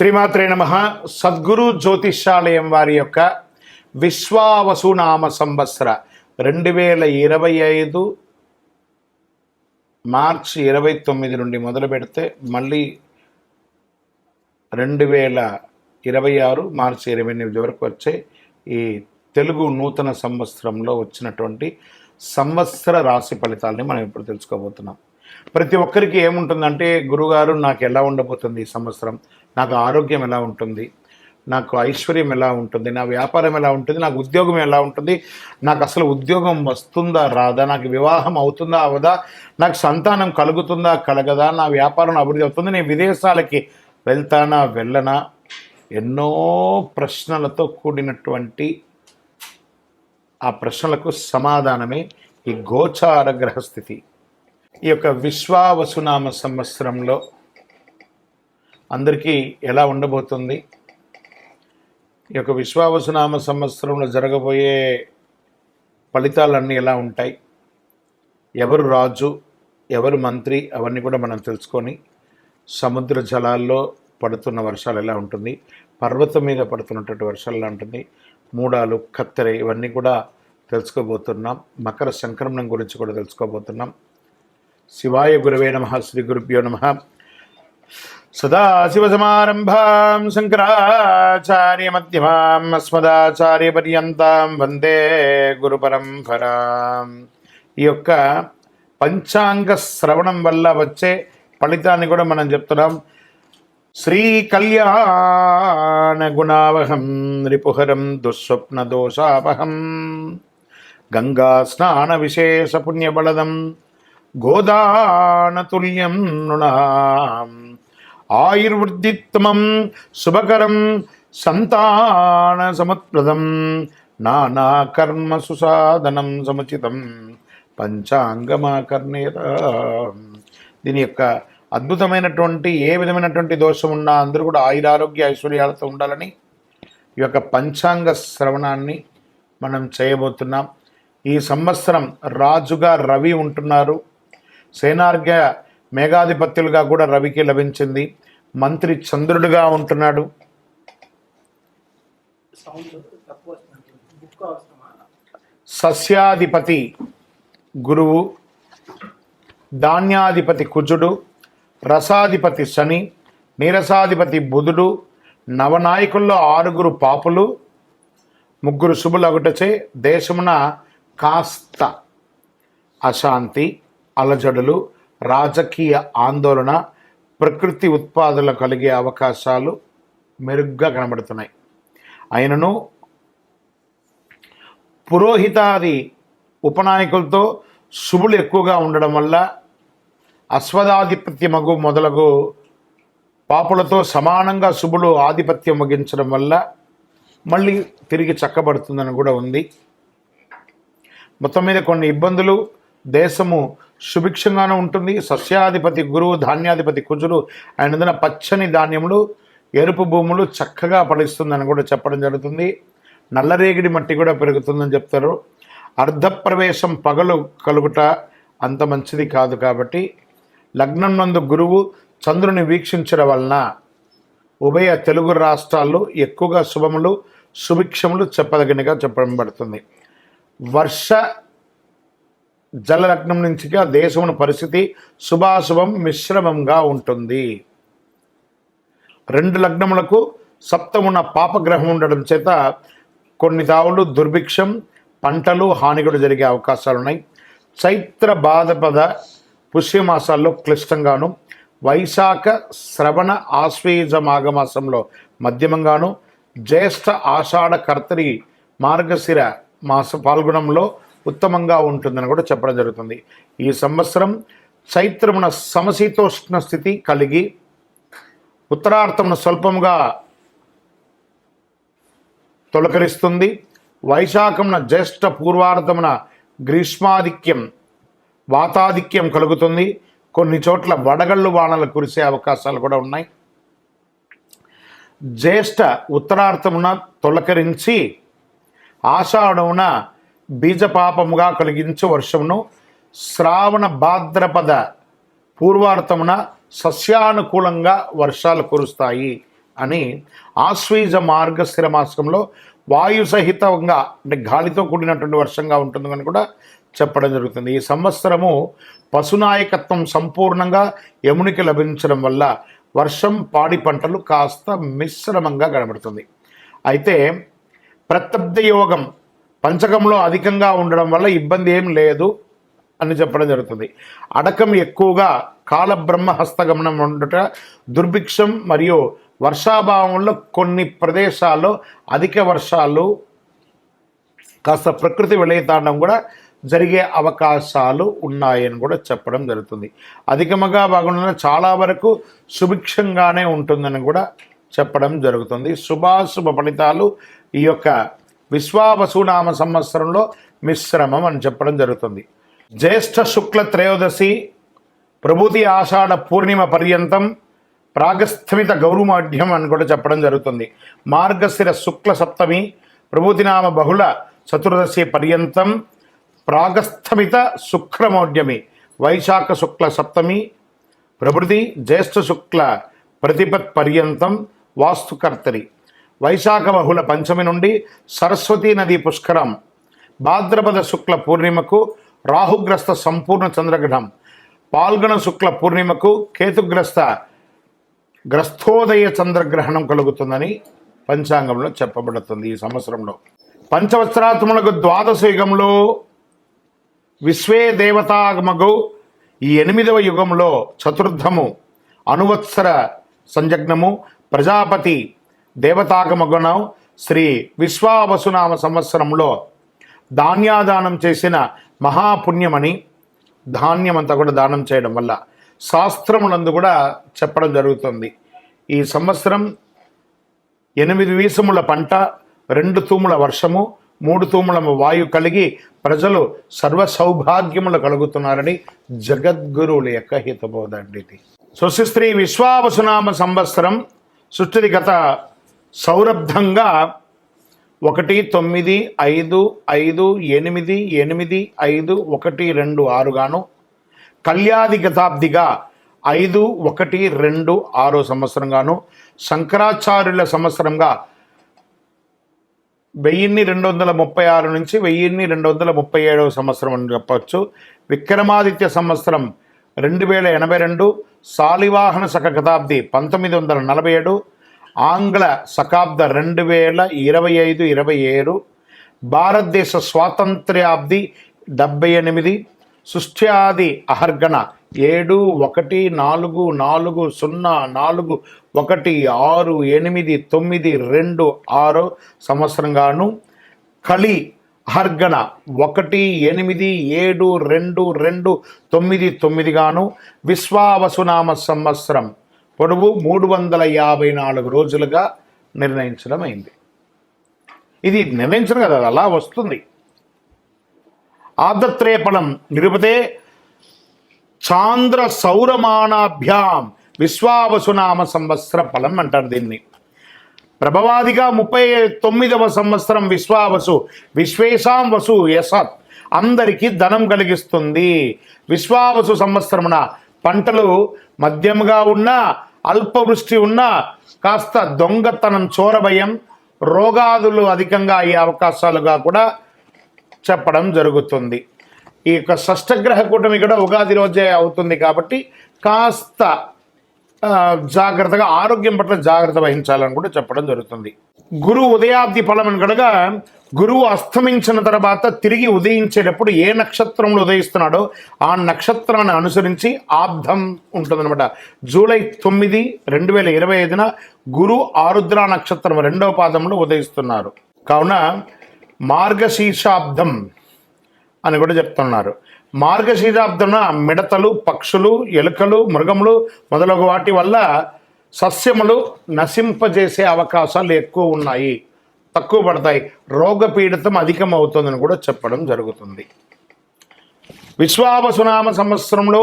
శ్రీమాత్రే నమః. సద్గురు జ్యోతిష్యాలయం వారి యొక్క విశ్వావసునామ సంవత్సర 2025 మార్చి 29 నుండి మొదలు పెడితే మళ్ళీ 2026 మార్చి 28 వరకు వచ్చే ఈ తెలుగు నూతన సంవత్సరంలో వచ్చినటువంటి సంవత్సర రాశి ఫలితాలని మనం ఇప్పుడు తెలుసుకోబోతున్నాం. ప్రతి ఒక్కరికి ఏముంటుందంటే, గురుగారు నాకు ఎలా ఉండబోతుంది ఈ సంవత్సరం, నాకు ఆరోగ్యం ఎలా ఉంటుంది, నాకు ఐశ్వర్యం ఎలా ఉంటుంది, నా వ్యాపారం ఎలా ఉంటుంది, నాకు ఉద్యోగం ఎలా ఉంటుంది, నాకు అసలు ఉద్యోగం వస్తుందా రాదా, నాకు వివాహం అవుతుందా అవదా, నాకు సంతానం కలుగుతుందా కలగదా, నా వ్యాపారం అభివృద్ధి అవుతుంది, నేను విదేశాలకి వెళ్తానా వెళ్ళనా, ఎన్నో ప్రశ్నలతో కూడినటువంటి ఆ ప్రశ్నలకు సమాధానమే ఈ గోచార గ్రహస్థితి. ఈ యొక్క విశ్వావసునామ సంవత్సరంలో అందరికీ ఎలా ఉండబోతుంది, ఈ యొక్క విశ్వావసునామ సంవత్సరంలో జరగబోయే ఫలితాలన్నీ ఎలా ఉంటాయి, ఎవరు రాజు ఎవరు మంత్రి, అవన్నీ కూడా మనం తెలుసుకొని, సముద్ర జలాల్లో పడుతున్న వర్షాలు ఎలా ఉంటుంది, పర్వతం మీద పడుతున్నటువంటి వర్షాలు ఎలా ఉంటుంది, మూడాలు కత్తెర, ఇవన్నీ కూడా తెలుసుకోబోతున్నాం. మకర సంక్రమణం గురించి కూడా తెలుసుకోబోతున్నాం. శివాయ గురవే నమః. శ్రీ గురుభ్యో నమః. సదాశివసమారంభాం శంకరాచార్య మధ్యమాం అస్మదాచార్య పర్యంతం వందే గురు పరంపరాం. ఈ యొక్క పంచాంగ శ్రవణం వల్ల వచ్చే ఫలితాన్ని కూడా మనం చెప్తున్నాం. శ్రీ కళ్యాణ గుణావహం రిపుహరం దుస్వప్న దోషాపహం గంగా స్నాన విశేష పుణ్యబలదం గోదానతుల్యం నృణాం ఆయుర్వృద్ధిత్తమం శుభకరం సంతాన సముత్ప్రదం నానా కర్మ సుసాధనం సముచితం పంచాంగమాకర్ణేత. దీని యొక్క అద్భుతమైనటువంటి ఏ విధమైనటువంటి దోషం ఉన్నా అందరూ కూడా ఆయురారోగ్య ఐశ్వర్యాలతో ఉండాలని ఈ యొక్క పంచాంగ శ్రవణాన్ని మనం చేయబోతున్నాం. ఈ సంవత్సరం రాజుగా రవి ఉంటున్నారు. సేనార్ఘ్య మేఘాధిపత్యులుగా కూడా రవికి లభించింది. మంత్రి చంద్రుడిగా ఉంటున్నాడు. సస్యాధిపతి గురువు, ధాన్యాధిపతి కుజుడు, రసాధిపతి శని, నీరసాధిపతి బుధుడు, నవనాయకుల్లో 6 పాపులు, 3 శుభులగుటచే దేశమున కాస్త అశాంతి, అలజడులు, రాజకీయ ఆందోళన, ప్రకృతి ఉత్పాదనలు కలిగే అవకాశాలు మెరుగ్గా కనబడుతున్నాయి. అయినను పురోహితాది ఉపనాయకులతో శుభులు ఎక్కువగా ఉండడం వల్ల అశ్వదాధిపత్యమగు మొదలగు పాపులతో సమానంగా శుభులు ఆధిపత్యం వహించడం వల్ల మళ్ళీ తిరిగి చక్కబడుతుందని కూడా ఉంది. మొత్తం మీద కొన్ని ఇబ్బందులు, దేశము సుభిక్షంగానే ఉంటుంది. సస్యాధిపతి గురువు, ధాన్యాధిపతి కుజులు, ఆయన పచ్చని ధాన్యములు, ఎరుపు భూములు చక్కగా ఫలిస్తుందని కూడా చెప్పడం జరుగుతుంది. నల్లరేగిడి మట్టి కూడా పెరుగుతుందని చెప్తారు. అర్ధప్రవేశం పగలు కలుగుట అంత మంచిది కాదు. కాబట్టి లగ్నం నందు గురువు చంద్రుని వీక్షించడం వలన ఉభయ తెలుగు రాష్ట్రాల్లో ఎక్కువగా శుభములు సుభిక్షములు చెప్పదగినగా చెప్పబడుతుంది. వర్ష జలలగ్నం నుంచిగా దేశమున పరిస్థితి శుభాశుభం మిశ్రమంగా ఉంటుంది. 2 లగ్నములకు సప్తమున పాపగ్రహం ఉండడం చేత కొన్ని తావులు దుర్భిక్షం, పంటలు హాని కూడా జరిగే అవకాశాలు ఉన్నాయి. చైత్ర భాద్రపద పుష్యమాసాల్లో క్లిష్టంగాను, వైశాఖ శ్రవణ ఆశ్వేజ మాఘమాసంలో మధ్యమంగాను, జ్యేష్ఠ ఆషాఢ కర్తరి మార్గశిర మాస పాల్గొనంలో ఉత్తమంగా ఉంటుందని కూడా చెప్పడం జరుగుతుంది. ఈ సంవత్సరం చైత్రమున సమశీతోష్ణ స్థితి కలిగి, ఉత్తరార్థమున స్వల్పముగా తొలకరిస్తుంది. వైశాఖమున జ్యేష్ఠ పూర్వార్థమున గ్రీష్మాధిక్యం వాతాధిక్యం కలుగుతుంది. కొన్ని చోట్ల వడగళ్ళు వానలు కురిసే అవకాశాలు కూడా ఉన్నాయి. జ్యేష్ఠ ఉత్తరార్థమున తొలకరించి ఆషాఢమున బీజపాపముగా కలిగించు వర్షమును, శ్రావణ భాద్రపద పూర్వార్థమున సస్యానుకూలంగా వర్షాలు కురుస్తాయి అని ఆశ్వీజ మార్గశిర మాసంలో వాయు సహితంగా అంటే గాలితో కూడినటువంటి వర్షంగా ఉంటుందని కూడా చెప్పడం జరుగుతుంది. ఈ సంవత్సరము పశునాయకత్వం సంపూర్ణంగా యమునికి లభించడం వల్ల వర్షం పాడి పంటలు కాస్త మిశ్రమంగా కనబడుతుంది. అయితే ప్రత్యబ్ద యోగం పంచకంలో అధికంగా ఉండడం వల్ల ఇబ్బంది ఏం లేదు అని చెప్పడం జరుగుతుంది. అడకం ఎక్కువగా కాలబ్రహ్మ హస్తగమనం ఉండుట, దుర్భిక్షం మరియు వర్షాభావంలో కొన్ని ప్రదేశాల్లో అధిక వర్షాలు కాస్త ప్రకృతి విలయతాండం కూడా జరిగే అవకాశాలు ఉన్నాయని కూడా చెప్పడం జరుగుతుంది. అధికముగా బాగున్న చాలా వరకు సుభిక్షంగానే ఉంటుందని కూడా చెప్పడం జరుగుతుంది. శుభాశుభ ఫలితాలు ఈ యొక్క విశ్వావసునామ సంవత్సరంలో మిశ్రమం అని చెప్పడం జరుగుతుంది. జ్యేష్ఠ శుక్ల త్రయోదశి ప్రభూతి ఆషాఢ పూర్ణిమ పర్యంతం ప్రాగస్థమిత గౌరుమాఢ్యం అని కూడా చెప్పడం జరుగుతుంది. మార్గశిర శుక్ల సప్తమి ప్రభూతినామ బహుళ చతుర్దశి పర్యంతం ప్రాగస్థమిత శుక్రమౌఢ్యమి వైశాఖ శుక్ల సప్తమి ప్రభృతి జ్యేష్ఠ శుక్ల ప్రతిపత్ పర్యంతం వాస్తుకర్తరి వైశాఖ బహుళ పంచమి నుండి సరస్వతీ నది పుష్కరం భాద్రపద శుక్ల పూర్ణిమకు రాహుగ్రస్త సంపూర్ణ చంద్రగ్రహణం పాల్గొన శుక్ల పూర్ణిమకు గ్రస్థోదయ చంద్రగ్రహణం కలుగుతుందని పంచాంగంలో చెప్పబడుతుంది. ఈ సంవత్సరంలో పంచవత్సరాత్మలకు ద్వాదశ యుగంలో విశ్వే దేవతాగమగు ఈ 8వ యుగంలో చతుర్థము అనువత్సర సంజగ్నము ప్రజాపతి దేవతాగమగుణం శ్రీ విశ్వావసునామ సంవత్సరంలో ధాన్యాదానం చేసిన మహాపుణ్యమని ధాన్యమంతా కూడా దానం చేయడం వల్ల శాస్త్రములందు కూడా చెప్పడం జరుగుతుంది. ఈ సంవత్సరం 8 వీసముల పంట 2 తూముల వర్షము 3 తూముల వాయు కలిగి ప్రజలు సర్వ సౌభాగ్యములు కలుగుతున్నారని జగద్గురువుల యొక్క హితబోధ అండి. స్వస్తి విశ్వావసునామ సంవత్సరం సుస్థితిగత సౌరబ్ధంగా 1-9-5-5-8-8-5-1-2-6 గాను కళ్యాది గతాబ్దిగా 5-1-2-6 సంవత్సరంగాను శంకరాచార్యుల సంవత్సరంగా 1236 నుంచి 1237 సంవత్సరం అని చెప్పవచ్చు. విక్రమాదిత్య సంవత్సరం 2082 శాలివాహన శక గతాబ్ది 1947 ఆంగ్ల శకాబ్ద 2025-27 భారతదేశ స్వాతంత్ర్యాబ్ది 78 సృష్ట్యాది అహర్గణ 7-1-4-4-1-6-8-9-2-6 సంవత్సరంగాను కలి అహర్గణ 1-8-7-2-2-9 గాను విశ్వావసునామ సంవత్సరం పొడవు 354 రోజులుగా నిర్ణయించడం అయింది. ఇది నిర్ణయించడం కదా, అలా వస్తుంది. ఆదత్రేపణం నిరుపతే చాంద్ర సౌరమానాభ్యాం విశ్వావసునామ సంవత్సర ఫలం అంటారు దీన్ని. ప్రభవాదిగా 39వ సంవత్సరం విశ్వావసు విశ్వేశాం వసు యసత్ అందరికీ ధనం కలిగిస్తుంది. విశ్వావసు సంవత్సరమున పంటలు మధ్యముగా ఉన్నా అల్పవృష్టి ఉన్నా కాస్త దొంగతనం చోరభయం రోగాదులు అధికంగా అయ్యే అవకాశాలుగా కూడా చెప్పడం జరుగుతుంది. ఈ యొక్క షష్ఠగ్రహ కూటమి కూడా ఉగాది రోజే అవుతుంది కాబట్టి కాస్త జాగ్రత్తగా ఆరోగ్యం పట్ల జాగ్రత్త వహించాలని కూడా చెప్పడం జరుగుతుంది. గురువు ఉదయాబ్ది ఫలం కనుక గురువు అస్తమించిన తర్వాత తిరిగి ఉదయించేటప్పుడు ఏ నక్షత్రంలో ఉదయిస్తున్నాడో ఆ నక్షత్రాన్ని అనుసరించి ఆబ్ధం ఉంటుందన్నమాట. జూలై 9, 2025 గురు ఆరుద్ర నక్షత్రం 2వ పాదంలో ఉదయిస్తున్నారు. కావున మార్గశీర్షాబ్దం అని కూడా చెప్తున్నారు. మార్గశీర్షాబ్దమున మిడతలు పక్షులు ఎలుకలు మృగములు మొదలగు వాటి వల్ల సస్యములు నశింపజేసే అవకాశాలు ఎక్కువ ఉన్నాయి, తక్కువ పడతాయి, రోగపీడితం అధికమవుతుందని కూడా చెప్పడం జరుగుతుంది. విశ్వావసునామ సంవత్సరంలో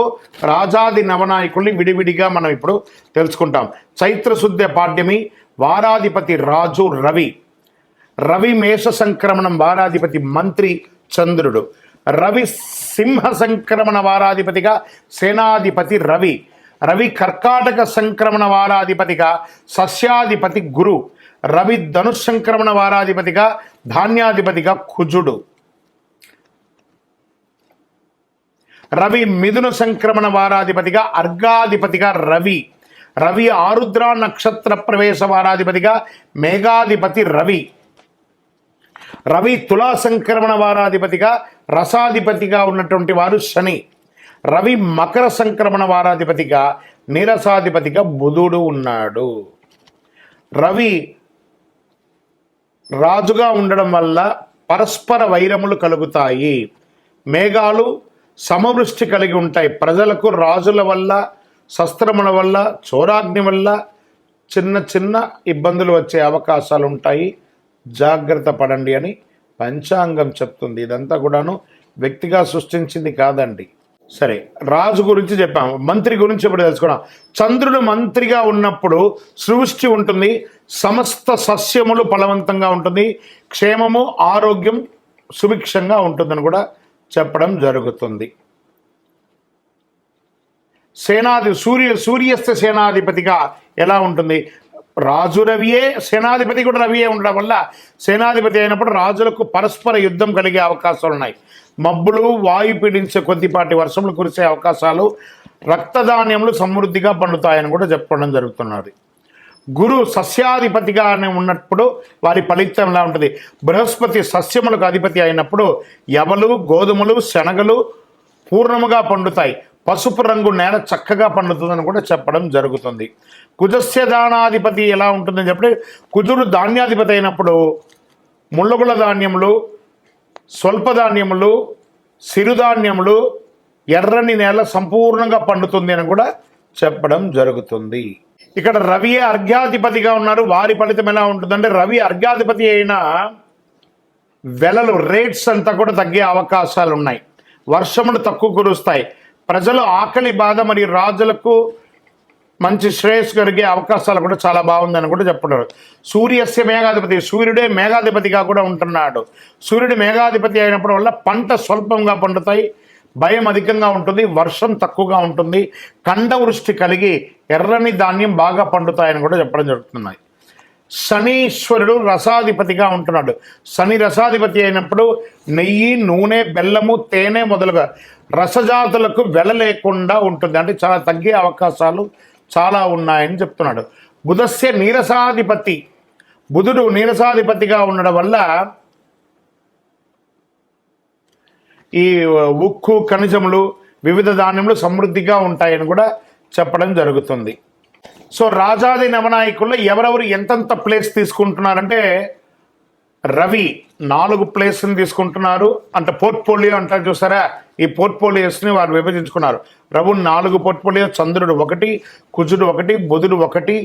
రాజాది నవనాయకుల్ని విడివిడిగా మనం ఇప్పుడు తెలుసుకుంటాం. చైత్రశుద్ధ పాడ్యమి వారాధిపతి రాజు రవి. రవి మేష సంక్రమణం వారాధిపతి మంత్రి చంద్రుడు. రవి సింహ సంక్రమణ వారాధిపతిగా సేనాధిపతి రవి. రవి కర్కాటక సంక్రమణ వారాధిపతిగా సస్యాధిపతి గురు. రవి ధనుష్ సంక్రమణ వారాధిపతిగా ధాన్యాధిపతిగా కుజుడు. రవి మిథున సంక్రమణ వారాధిపతిగా అర్ఘాధిపతిగా రవి. రవి ఆరుద్ర నక్షత్ర ప్రవేశ వారాధిపతిగా మేఘాధిపతి రవి. రవి తులా సంక్రమణ వారాధిపతిగా రసాధిపతిగా ఉన్నటువంటి వారు శని. రవి మకర సంక్రమణ వారాధిపతిగా నీరసాధిపతిగా బుధుడు ఉన్నాడు. రవి రాజుగా ఉండడం వల్ల పరస్పర వైరములు కలుగుతాయి. మేఘాలు సమవృష్టి కలిగి ఉంటాయి. ప్రజలకు రాజుల వల్ల, శస్త్రముల వల్ల, చోరాగ్ని వల్ల చిన్న చిన్న ఇబ్బందులు వచ్చే అవకాశాలు ఉంటాయి. జాగ్రత్త పడండి అని పంచాంగం చెప్తుంది. ఇదంతా కూడాను వ్యక్తిగా సృష్టించింది కాదండి. సరే, రాజు గురించి చెప్పాము, మంత్రి గురించి ఇప్పుడు తెలుసుకున్నాం. చంద్రుడు మంత్రిగా ఉన్నప్పుడు సృష్టి ఉంటుంది, సమస్త సస్యములు ఫలవంతంగా ఉంటుంది, క్షేమము ఆరోగ్యం సుభిక్షంగా ఉంటుందని కూడా చెప్పడం జరుగుతుంది. సూర్యస్థ సేనాధిపతిగా ఎలా ఉంటుంది? రాజు రవియే, సేనాధిపతి కూడా రవియే ఉండడం వల్ల సేనాధిపతి అయినప్పుడు రాజులకు పరస్పర యుద్ధం కలిగే అవకాశాలు ఉన్నాయి. మబ్బులు, వాయు పీడించే కొద్దిపాటి వర్షములు కురిసే అవకాశాలు, రక్తధాన్యములు సమృద్ధిగా పండుతాయని కూడా చెప్పడం జరుగుతున్నది. గురు సస్యాధిపతిగా ఉన్నప్పుడు వారి ఫలితం ఎలా ఉంటుంది? బృహస్పతి సస్యములకు అధిపతి అయినప్పుడు యవలు, గోధుమలు, శనగలు పూర్ణముగా పండుతాయి. పసుపు రంగు నేల చక్కగా పండుతుందని కూడా చెప్పడం జరుగుతుంది. కుజస్య దానాధిపతి ఎలా ఉంటుందని చెప్పి, కుజుడు ధాన్యాధిపతి అయినప్పుడు ముళ్ళగుల ధాన్యములు, స్వల్పధాన్యములు, సిరుధాన్యములు, ఎర్రని నేల సంపూర్ణంగా పండుతుంది అని కూడా చెప్పడం జరుగుతుంది. ఇక్కడ రవియే అర్ఘ్యాధిపతిగా ఉన్నారు. వారి ఫలితం ఎలా ఉంటుందంటే, రవి అర్ఘ్యాధిపతి అయిన వెలలు, రేట్స్ అంతా కూడా తగ్గే అవకాశాలు ఉన్నాయి. వర్షములు తక్కువ కురుస్తాయి. ప్రజలు ఆకలి బాధ మరియు రాజులకు మంచి శ్రేయస్సు కలిగే అవకాశాలు కూడా చాలా బాగుందని కూడా చెప్పడం. సూర్యస్య మేఘాధిపతి, సూర్యుడే మేఘాధిపతిగా కూడా ఉంటున్నాడు. సూర్యుడు మేఘాధిపతి అయినప్పుడు వల్ల పంట స్వల్పంగా పండుతాయి, భయం అధికంగా ఉంటుంది, వర్షం తక్కువగా ఉంటుంది, ఖండవృష్టి కలిగి ఎర్రని ధాన్యం బాగా పండుతాయని కూడా చెప్పడం జరుగుతున్నాయి. శనీశ్వరుడు రసాధిపతిగా ఉంటున్నాడు. శని రసాధిపతి అయినప్పుడు నెయ్యి, నూనె, బెల్లము, తేనె మొదలుగా రసజాతులకు వెల లేకుండా ఉంటుంది. అంటే చాలా తగ్గే అవకాశాలు చాలా ఉన్నాయని చెప్తున్నాడు. బుధస్య నీరసాధిపతి, బుధుడు నీరసాధిపతిగా ఉండడం వల్ల ఈ ఉక్కు, ఖనిజములు, వివిధ ధాన్యములు సమృద్ధిగా ఉంటాయని కూడా చెప్పడం జరుగుతుంది. సో రాజాది నవనాయకుల్లో ఎవరెవరు ఎంతంత ప్లేస్ తీసుకుంటున్నారంటే, రవి 4 ప్లేస్ని తీసుకుంటున్నారు. అంటే పోర్ట్ఫోలియో అంటారు చూసారా, ఈ పోర్ట్ఫోలియోస్ని వారు విభజించుకున్నారు. రవి 4 పోర్ట్ఫోలియో, చంద్రుడు 1, కుజుడు 1, బుధుడు 1,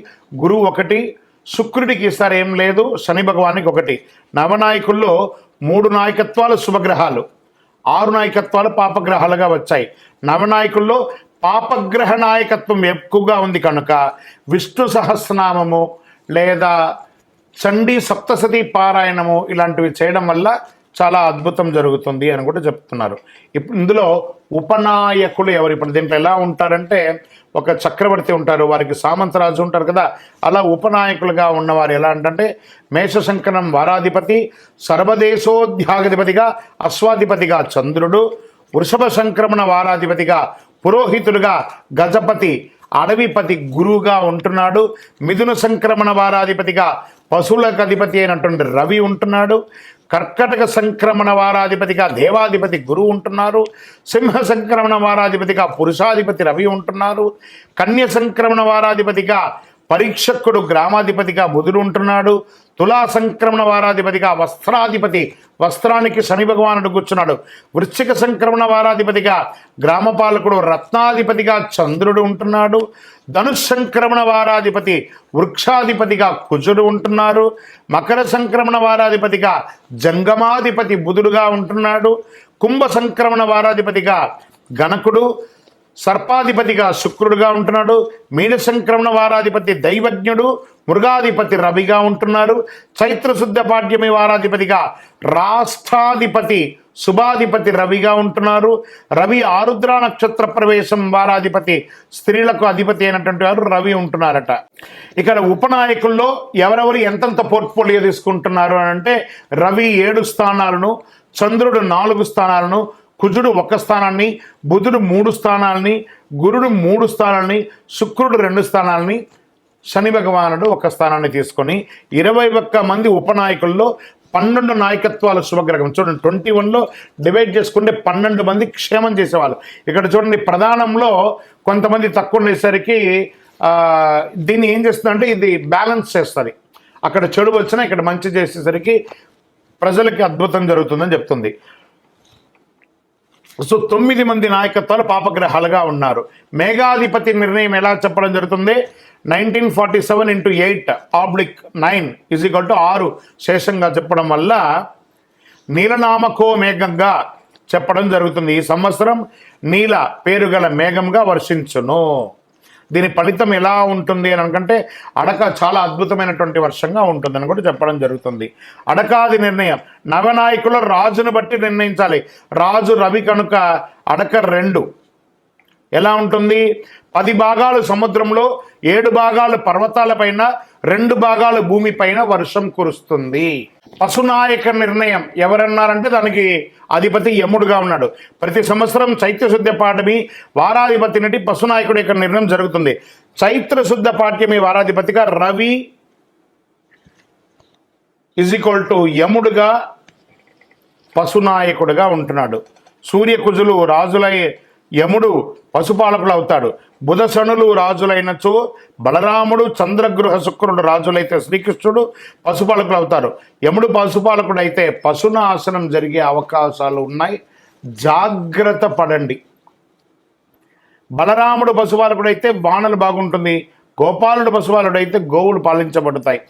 గురువు 1, శుక్రుడికి ఈసారి ఏం లేదు, శని భగవానికి 1. నవనాయకుల్లో 3 నాయకత్వాలు శుభగ్రహాలు, 6 నాయకత్వాలు పాపగ్రహాలుగా వచ్చాయి. నవనాయకుల్లో పాపగ్రహ నాయకత్వం ఎక్కువగా ఉంది కనుక విష్ణు సహస్రనామము లేదా చండీ సప్తశతి పారాయణము ఇలాంటివి చేయడం వల్ల చాలా అద్భుతం జరుగుతుంది అని కూడా చెప్తున్నారు. ఇప్పుడు ఇందులో ఉపనాయకులు ఎవరు? ఇప్పుడు దీంట్లో ఎలా ఉంటారంటే, ఒక చక్రవర్తి ఉంటారు, వారికి సామంతరాజు ఉంటారు కదా, అలా ఉపనాయకులుగా ఉన్నవారు ఎలా అంటే, మేషశంకరం వారాధిపతి, సర్వదేశోధ్యాధిపతిగా అశ్వాధిపతిగా చంద్రుడు, వృషభ సంక్రమణ వారాధిపతిగా పురోహితుడుగా గజపతి, అడవిపతి గురువుగా ఉంటున్నాడు. మిథున సంక్రమణ వారాధిపతిగా పశువులకు అధిపతి అయినటువంటి రవి ఉంటున్నాడు. కర్కటక సంక్రమణ వారాధిపతిగా దేవాధిపతి గురువు ఉంటున్నారు. సింహ సంక్రమణ వారాధిపతిగా పురుషాధిపతి రవి ఉంటున్నారు. కన్య సంక్రమణ వారాధిపతిగా పరీక్షకుడు గ్రామాధిపతిగా బుధుడు ఉంటున్నాడు. తులా సంక్రమణ వారాధిపతిగా వస్త్రాధిపతి, వస్త్రానికి శని భగవానుడు కూర్చున్నాడు. వృశ్చిక సంక్రమణ వారాధిపతిగా గ్రామపాలకుడు రత్నాధిపతిగా చంద్రుడు ఉంటున్నాడు. ధనుష్ సంక్రమణ వారాధిపతి వృక్షాధిపతిగా కుజుడు ఉంటున్నారు. మకర సంక్రమణ వారాధిపతిగా జంగమాధిపతి బుధుడుగా ఉంటున్నాడు. కుంభ సంక్రమణ వారాధిపతిగా గణకుడు, సర్పాధిపతిగా శుక్రుడుగా ఉంటున్నాడు. మీన సంక్రమణ వారాధిపతి దైవజ్ఞుడు, మృగాధిపతి రవిగా ఉంటున్నారు. చైత్రశుద్ధ పాడ్యమి వారాధిపతిగా రాష్ట్రాధిపతి శుభాధిపతి రవిగా ఉంటున్నారు. రవి ఆరుద్ర నక్షత్ర ప్రవేశం వారాధిపతి స్త్రీలకు అధిపతి అయినటువంటి వారు రవి ఉంటున్నారట. ఇక్కడ ఉపనాయకుల్లో ఎవరెవరు ఎంతెంత పోర్ట్ఫోలియో తీసుకుంటున్నారు అని అంటే రవి 7 స్థానాలను, చంద్రుడు 4 స్థానాలను, కుజుడు 1 స్థానాన్ని, బుధుడు 3 స్థానాలని, గురుడు 3 స్థానాలని, శుక్రుడు 2 స్థానాలని, శని భగవానుడు 1 స్థానాన్ని తీసుకొని 21 మంది ఉపనాయకుల్లో 12 నాయకత్వాల శుభగ్రహం. చూడండి 21లో డివైడ్ చేసుకుంటే 12 మంది క్షేమం చేసేవాళ్ళు. ఇక్కడ చూడండి ప్రధానంలో కొంతమంది తక్కువ ఉండేసరికి దీన్ని ఏం చేస్తుందంటే ఇది బ్యాలెన్స్ చేస్తుంది. అక్కడ చెడు వచ్చినా ఇక్కడ మంచి చేసేసరికి ప్రజలకి అద్భుతం జరుగుతుందని చెప్తుంది. సో 9 మంది నాయకత్వాలు పాపగ్రహాలుగా ఉన్నారు. మేఘాధిపతి నిర్ణయం ఎలా చెప్పడం జరుగుతుంది? 1947 × 8/9 = 6 శేషంగా చెప్పడం వల్ల నీలనామకో మేఘంగా చెప్పడం జరుగుతుంది. ఈ సంవత్సరం నీల పేరు గల మేఘంగా వర్షించును. దీని ఫలితం ఎలా ఉంటుంది అని అనుకుంటే అడక చాలా అద్భుతమైనటువంటి వర్షంగా ఉంటుందని కూడా చెప్పడం జరుగుతుంది. అడకాది నిర్ణయం నవనాయకుల రాజును బట్టి నిర్ణయించాలి. రాజు రవి కనుక అడక 2 ఎలా ఉంటుంది? 10 భాగాలు సముద్రంలో, 7 భాగాలు పర్వతాలపైన, 2 భాగాలు భూమిపైన వర్షం కురుస్తుంది. పశునాయక నిర్ణయం ఎవరన్నారంటే దానికి అధిపతి యముడుగా ఉన్నాడు. ప్రతి సంవత్సరం చైత్రశుద్ధ పాఠమి వారాధిపతి నుండి పశునాయకుడి యొక్క నిర్ణయం జరుగుతుంది. చైత్రశుద్ధ పాఠ్యమి వారాధిపతిగా రవి యముడుగా పశునాయకుడుగా ఉంటున్నాడు. సూర్యకుజులు రాజులై యముడు పశుపాలకులు అవుతాడు. బుధ శనులు రాజులైనచో బలరాముడు, చంద్రగృహ శుక్రుడు రాజులైతే శ్రీకృష్ణుడు పశుపాలకులు అవుతారు. యముడు పశుపాలకుడు అయితే పశునాశనం జరిగే అవకాశాలు ఉన్నాయి, జాగ్రత్త పడండి. బలరాముడు పశుపాలకుడు అయితే వానలు బాగుంటుంది. గోపాలుడు పశుపాలుడు అయితే గోవులు పాలించబడతాయి.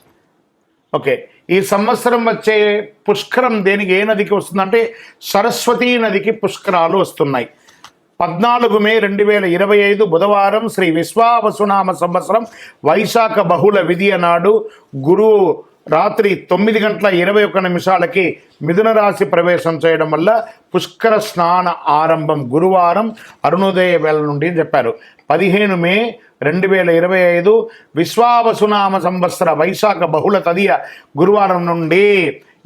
ఓకే, ఈ సంవత్సరం వచ్చే పుష్కరం దేనికి ఏ నదికి వస్తుందంటే సరస్వతీ నదికి పుష్కరాలు వస్తున్నాయి. 14 మే 2025 బుధవారం శ్రీ విశ్వావసునామ సంవత్సరం వైశాఖ బహుళ విధియ నాడు గురువు రాత్రి 9:21 మిథున రాశి ప్రవేశం చేయడం వల్ల పుష్కర స్నాన ఆరంభం గురువారం అరుణోదయ వేళ నుండి చెప్పారు. 15 మే 2025 విశ్వావసునామ సంవత్సర వైశాఖ బహుళ తదియ గురువారం నుండి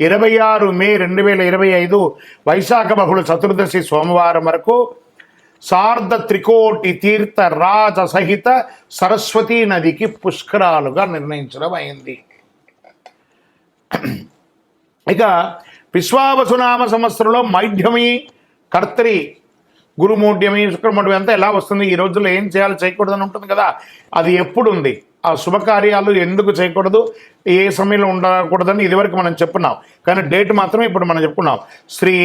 26 మే 2025 వైశాఖ బహుళ చతుర్దశి సోమవారం వరకు సార్ధ త్రికోటి తీర్థ రాజ సహిత సరస్వతీ నదికి పుష్కరాలుగా నిర్ణయించడం అయింది. ఇక విశ్వావసునామ సంవత్సరంలో మైఢ్యమి, కర్తరి, గురుమూఢ్యమి, శుక్రమూఢ్యమి అంతా ఎలా వస్తుంది, ఈ రోజుల్లో ఏం చేయాలి చేయకూడదని ఉంటుంది కదా, అది ఎప్పుడు ఉంది, ఆ శుభకార్యాలు ఎందుకు చేయకూడదు, ఏ సమయంలో ఉండకూడదని ఇదివరకు మనం చెప్పున్నాం. కానీ డేట్ మాత్రమే ఇప్పుడు మనం చెప్పుకున్నాం. శ్రీ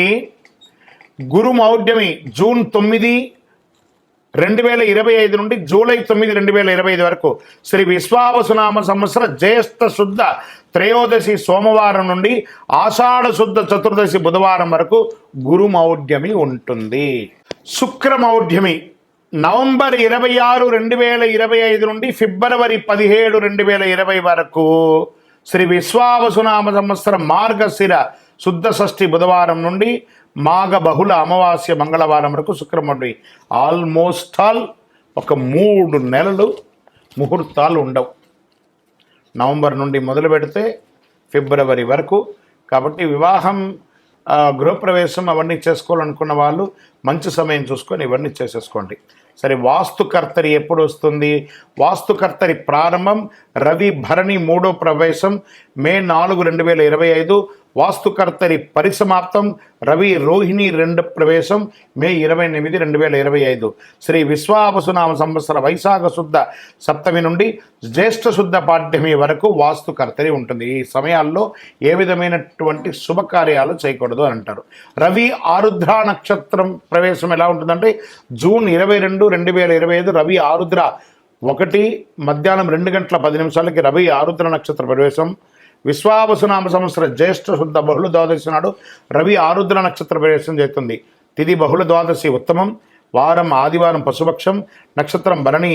గురుమౌఢ్యమి జూన్ 9, 2025 నుండి జూలై 9, 2025 వరకు. శ్రీ విశ్వావసునామ సంవత్సర జ్యేష్ఠ శుద్ధ త్రయోదశి సోమవారం నుండి ఆషాఢ శుద్ధ చతుర్దశి బుధవారం వరకు గురుమౌఢ్యమి ఉంటుంది. శుక్రమౌఢ్యమి నవంబర్ 26, 2025 నుండి ఫిబ్రవరి 17, 2020 వరకు. శ్రీ విశ్వావసునామ సంవత్సరం మార్గశిర శుద్ధ షష్ఠి బుధవారం నుండి మాఘ బహుళ అమావాస్య మంగళవారం వరకు శుక్రమౌఢ్యమి. ఆల్మోస్ట్ ఆల్ ఒక 3 నెలలు ముహూర్తాలు ఉండవు. నవంబర్ నుండి మొదలు పెడితే ఫిబ్రవరి వరకు. కాబట్టి వివాహం, గృహప్రవేశం అవన్నీ చేసుకోవాలనుకున్న వాళ్ళు మంచి సమయం చూసుకొని ఇవన్నీ చేసేసుకోండి. సరే, వాస్తుకర్తరి ఎప్పుడు వస్తుంది? వాస్తుకర్తరి ప్రారంభం రవి భరణి 3వ ప్రవేశం మే 4, 2025. వాస్తుకర్తరి పరిసమాప్తం రవి రోహిణి 2వ ప్రవేశం మే 28, 2025. శ్రీ విశ్వావసునామ సంవత్సర వైశాఖ శుద్ధ సప్తమి నుండి జ్యేష్ఠ శుద్ధ పాడ్యమి వరకు వాస్తుకర్తరి ఉంటుంది. ఈ సమయాల్లో ఏ విధమైనటువంటి శుభకార్యాలు చేయకూడదు అని అంటారు. రవి ఆరుద్ర నక్షత్రం ప్రవేశం ఎలా ఉంటుందంటే జూన్ 22, 2025 రవి ఆరుద్ర 1 మధ్యాహ్నం 2:10 రవి ఆరుద్ర నక్షత్ర ప్రవేశం. విశ్వావసునామ సంవత్సర జ్యేష్ఠ శుద్ధ బహుళ ద్వాదశి నాడు రవి ఆరుద్ర నక్షత్ర ప్రవేశం చేస్తుంది. తిథి బహుళ ద్వాదశి ఉత్తమం, వారం ఆదివారం పశుపక్షం, నక్షత్రం భరణి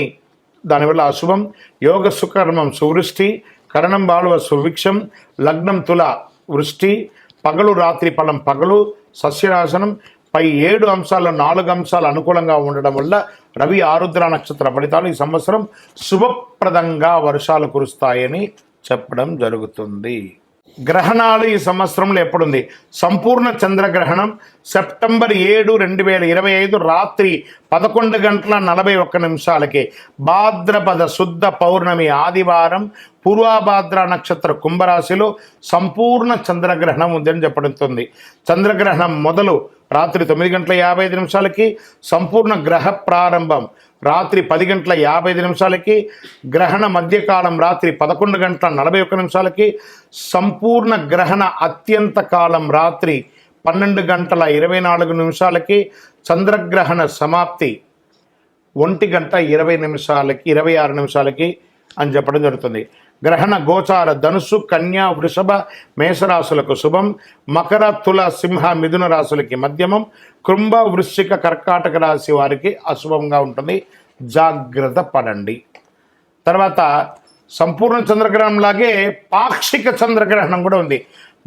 దానివల్ల అశుభం, యోగ సుకర్మం సువృష్టి, కరణం బాలువ సుభిక్షం, లగ్నం తుల వృష్టి, పగలు రాత్రి ఫలం పగలు, సస్యనాశనం. పై 7 అంశాల్లో 4 అంశాలు అనుకూలంగా ఉండడం వల్ల రవి ఆరుద్ర నక్షత్ర ఫలితాలు ఈ సంవత్సరం శుభప్రదంగా వర్షాలు కురుస్తాయని చెప్పడం జరుగుతుంది. గ్రహణాలు ఈ సంవత్సరంలో ఎప్పుడుంది? సంపూర్ణ చంద్రగ్రహణం సెప్టెంబర్ 7, 2025 రాత్రి 11:41 భాద్రపద శుద్ధ పౌర్ణమి ఆదివారం పూర్వభాద్ర నక్షత్ర కుంభరాశిలో సంపూర్ణ చంద్రగ్రహణం ఉందని చెప్పబడుతుంది. చంద్రగ్రహణం మొదలు రాత్రి 9:55 సంపూర్ణ గ్రహ ప్రారంభం రాత్రి 10:55 గ్రహణ మధ్యకాలం రాత్రి 11:41 సంపూర్ణ గ్రహణ అత్యంత కాలం రాత్రి 12:24 చంద్రగ్రహణ సమాప్తి 1:26 అని చెప్పడం జరుగుతుంది. గ్రహణ గోచార ధనుసు, కన్యా, వృషభ, మేషరాశులకు శుభం, మకర, తుల, సింహ, మిథున రాశులకి మధ్యమం, కుంభ, వృశ్చిక, కర్కాటక రాశి వారికి అశుభంగా ఉంటుంది. జాగ్రత్త పడండి. తర్వాత సంపూర్ణ చంద్రగ్రహణం లాగే పాక్షిక చంద్రగ్రహణం కూడా ఉంది.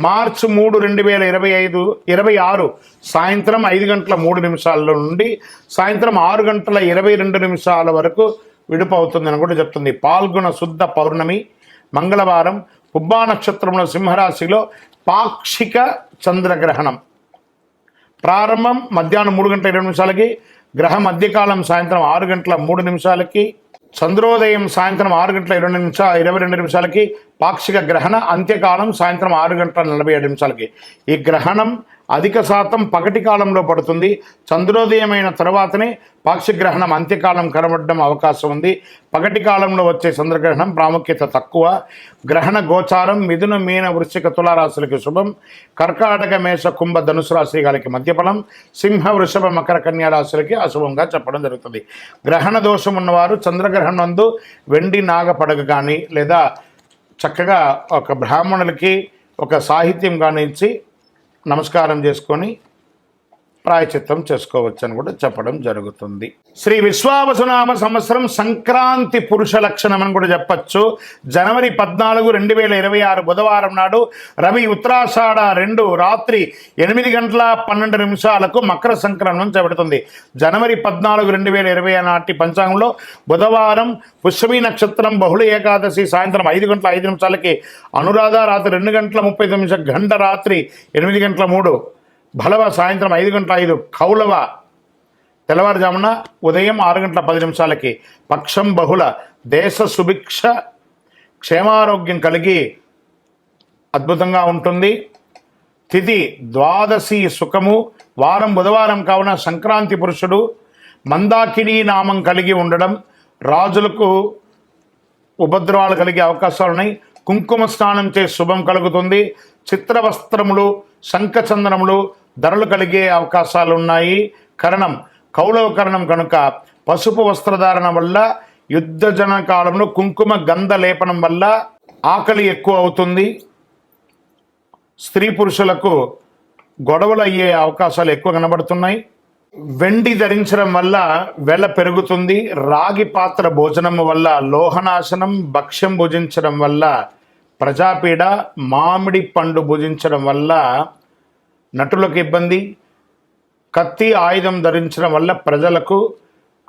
మార్చి 3, 2026 సాయంత్రం 5:03 నుండి సాయంత్రం 6:22 వరకు విడుపు అవుతుందని కూడా చెప్తుంది. పాల్గొన శుద్ధ పౌర్ణమి మంగళవారం పుబ్బా నక్షత్రంలో సింహరాశిలో పాక్షిక చంద్రగ్రహణం ప్రారంభం మధ్యాహ్నం 3:20 గ్రహ మధ్యకాలం సాయంత్రం 6:03 చంద్రోదయం సాయంత్రం 6:22 పాక్షిక గ్రహణ అంత్యకాలం సాయంత్రం 6:47 ఈ గ్రహణం అధిక శాతం పగటి కాలంలో పడుతుంది. చంద్రోదయమైన తర్వాతనే పాక్షిక గ్రహణం అంత్యకాలం కనబడడం అవకాశం ఉంది. పగటి కాలంలో వచ్చే చంద్రగ్రహణం ప్రాముఖ్యత తక్కువ. గ్రహణ గోచారం మిథున, మీన, వృశ్చిక, తులారాశులకి శుభం, కర్కాటక, మేష, కుంభ, ధనుసు రాశి గారికి మధ్యఫలం, సింహ, వృషభ, మకర, కన్యా రాశులకి అశుభంగా చెప్పడం జరుగుతుంది. గ్రహణ దోషం ఉన్నవారు చంద్రగ్రహణం నందు వెండి నాగ పడగ కానీ లేదా చక్కగా ఒక బ్రాహ్మణులకి ఒక సాహిత్యం కానీ ఇచ్చి నమస్కారం చేసుకొని ప్రాయచిత్తం చేసుకోవచ్చని కూడా చెప్పడం జరుగుతుంది. శ్రీ విశ్వావసునామ సంవత్సరం సంక్రాంతి పురుష లక్షణం అని కూడా చెప్పచ్చు. జనవరి 14, 2026 బుధవారం నాడు రవి ఉత్తరాషాఢ 2 రాత్రి 8:12 మకర సంక్రమణం చేపడుతుంది. జనవరి 14, 2020 నాటి పంచాంగంలో బుధవారం పుష్యమి నక్షత్రం బహుళ ఏకాదశి సాయంత్రం 5:05 అనురాధ రాత్రి 2:39 గంట రాత్రి 8:03 భలవ సాయంత్రం 5:05 కౌలవ తెల్లవారుజామున ఉదయం 6:10 పక్షం బహుళ దేశ సుభిక్ష క్షేమారోగ్యం కలిగి అద్భుతంగా ఉంటుంది. తిథి ద్వాదశి సుఖము వారం బుధవారం కావున సంక్రాంతి పురుషుడు మందాకిని నామం కలిగి ఉండడం రాజులకు ఉపద్రవాలు కలిగే అవకాశాలు ఉన్నాయి. కుంకుమ స్నానం చే శుభం కలుగుతుంది. చిత్రవస్త్రములు శంఖచందనములు ధరలు కలిగే అవకాశాలు ఉన్నాయి. కరణం కౌలవ కరణం కనుక పసుపు వస్త్రధారణ వల్ల యుద్ధజన కాలంలో కుంకుమ గంధ లేపనం వల్ల ఆకలి ఎక్కువ అవుతుంది. స్త్రీ పురుషులకు గొడవలు అయ్యే అవకాశాలు ఎక్కువ కనబడుతున్నాయి. వెండి ధరించడం వల్ల వెల పెరుగుతుంది. రాగి పాత్ర భోజనం వల్ల లోహనాశనం, భక్ష్యం భుజించడం వల్ల ప్రజాపీడ, మామిడి పండు భుజించడం వల్ల నటులకు ఇబ్బంది, కత్తి ఆయుధం ధరించడం వల్ల ప్రజలకు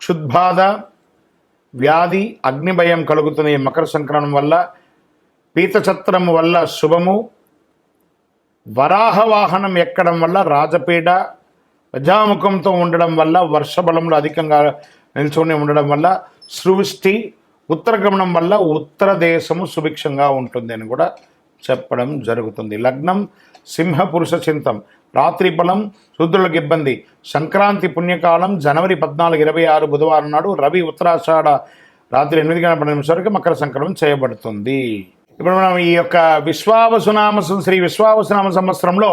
క్షుద్బాధ, వ్యాధి, అగ్నిభయం కలుగుతుంది. మకర సంక్రమణం వల్ల పీతచత్రం వల్ల శుభము, వరాహ వాహనం ఎక్కడం వల్ల రాజపీడ, ప్రజాముఖంతో ఉండడం వల్ల వర్షబలంలో అధికంగా నిల్చుని ఉండడం వల్ల సృష్టి, ఉత్తరగమనం వల్ల ఉత్తర దేశము సుభిక్షంగా ఉంటుంది అని కూడా చెప్పడం జరుగుతుంది. లగ్నం సింహ పురుష చింతం రాత్రి బలం శూద్రులకు ఇబ్బంది. సంక్రాంతి పుణ్యకాలం జనవరి 14, 2026 బుధవారం నాడు రవి ఉత్తరాషాఢ రాత్రి 8:10 మకర సంక్రమణం చేయబడుతుంది. ఇప్పుడు మనం ఈ యొక్క శ్రీ విశ్వావసునామ సంవత్సరంలో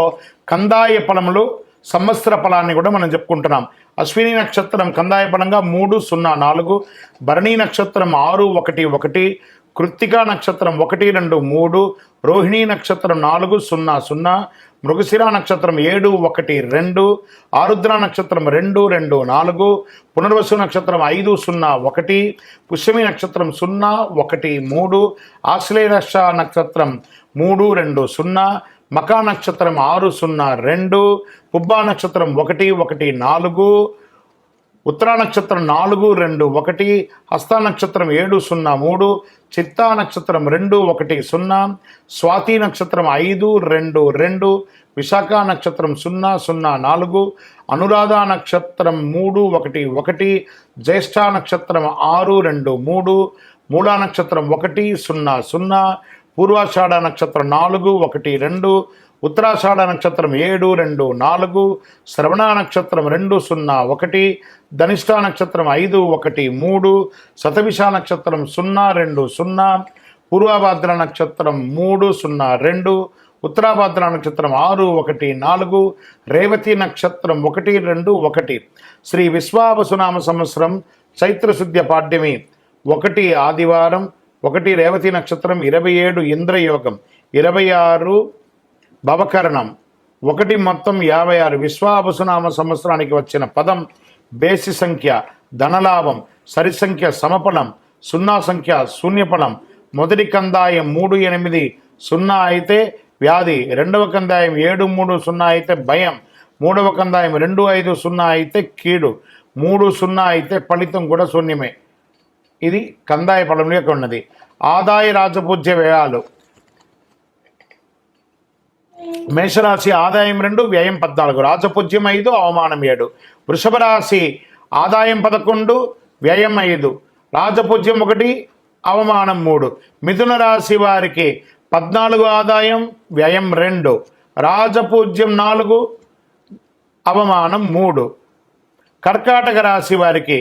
కందాయ ఫలములు సంవత్సర ఫలాన్ని కూడా మనం చెప్పుకుంటున్నాం. అశ్విని నక్షత్రం కందాయ ఫలంగా 304, భరణీ నక్షత్రం 611, కృత్తికా నక్షత్రం 1, 2, 3, రోహిణీ నక్షత్రం 4, 0, 0, మృగశిర నక్షత్రం 7, 1, 2, ఆరుద్ర నక్షత్రం 2, 2, 4, పునర్వసు నక్షత్రం 5, 0, 1, పుష్యమి నక్షత్రం 0, 1, 3, ఆశ్లేష నక్షత్రం 3, 2, 0, మకా నక్షత్రం 6, 0, 2, పుబ్బా నక్షత్రం 1, 1, 4, ఉత్తరా నక్షత్రం 4, 2, 1, హస్త నక్షత్రం 7, 0, 3, చిత్తా నక్షత్రం 2, 1, 0, స్వాతి నక్షత్రం 5, 2, 2, విశాఖ నక్షత్రం 0, 0, 4, అనురాధ నక్షత్రం 3, 1, 1, జ్యేష్ఠ నక్షత్రం 6, 2, 3, మూలా నక్షత్రం 1, 0, 0, పూర్వాషాఢ నక్షత్రం 4, 1, 2, ఉత్తరాషాఢ నక్షత్రం 7, 2, 4, శ్రవణ నక్షత్రం 2, 0, 1, ధనిష్ఠ నక్షత్రం 5, 1, 3, శతభిష నక్షత్రం 0, 2, 0, పూర్వభాద్ర నక్షత్రం 3, 0, 2, ఉత్తరాభాద్ర నక్షత్రం 6, 1, 4, రేవతి నక్షత్రం 1, 2, 1. శ్రీ విశ్వావసునామ సంవత్సరం చైత్రశుద్ధ్య పాడ్యమి 1 ఆదివారం, 1 రేవతి నక్షత్రం, 27 ఇంద్రయోగం, 26 భవకరణం, 1 మొత్తం 56. విశ్వావసునామ సంవత్సరానికి వచ్చిన పదం బేసి సంఖ్య ధనలాభం, సరి సంఖ్య సమఫలం, 0 సంఖ్య శూన్యఫలం. మొదటి కందాయం 3, 8, 0 అయితే వ్యాధి, రెండవ కందాయం 7, 3, 0 అయితే భయం, మూడవ కందాయం 2, 5, 0 అయితే కీడు, 3, 0 అయితే ఫలితం కూడా శూన్యమే. ఇది కందాయ ఫలం యొక్క ఉన్నది. ఆదాయ రాజపూజ్య వ్యయాలు మేషరాశి ఆదాయం 2, వ్యయం 14, రాజపూజ్యం 5, అవమానం 7. వృషభ రాశి ఆదాయం 11, వ్యయం 5, రాజపూజ్యం 1, అవమానం 3. మిథున రాశి వారికి 14 ఆదాయం, వ్యయం 2, రాజపూజ్యం 4, అవమానం 3. కర్కాటక రాశి వారికి